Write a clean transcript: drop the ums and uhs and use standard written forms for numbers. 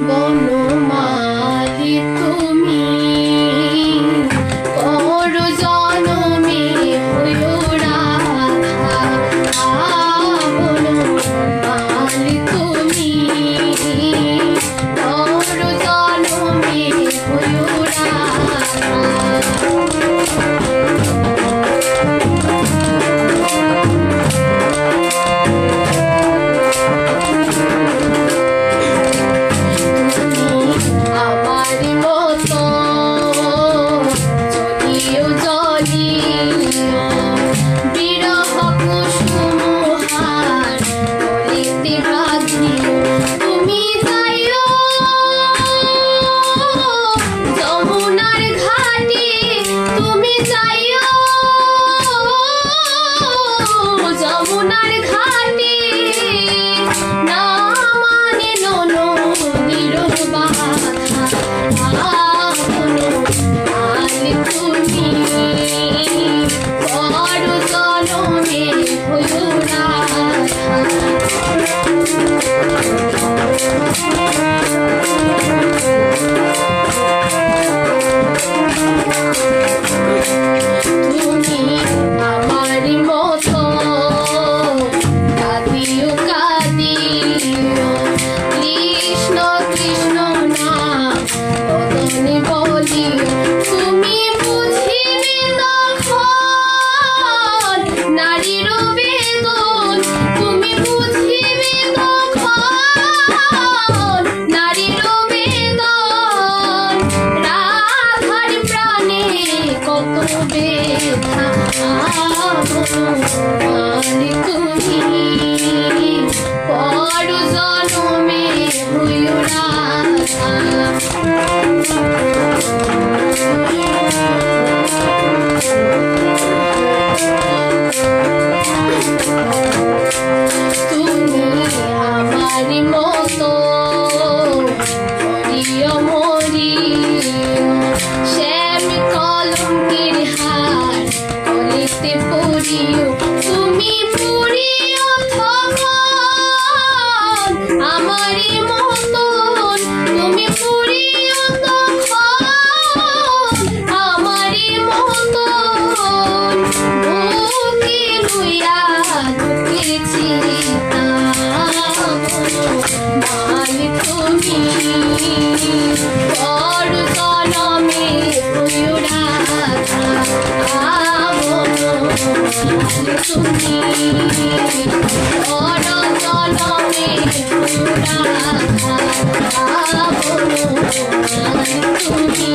বনমালী তুমি পর জনমে হইও রাধা। বনমালী তুমি পর জনমে হইও রাধা। বনমালী তুমি পর জনমে হইও রাধা। তুমি আমারি মতো করিও মরিও শ্যাম কলঙ্কের হার কলিতে পড়িও। তুমি পড়িও তখন আমারি মতন, তুমি পড়িও তখন আমারি মতন। বুকে লইয়া দুঃখের চিন্তা। বনমালী তুমি পর জনমে হইও রাধা। বনমালী তুমি পর জনমে হইও রাধা। বনমালী তুমি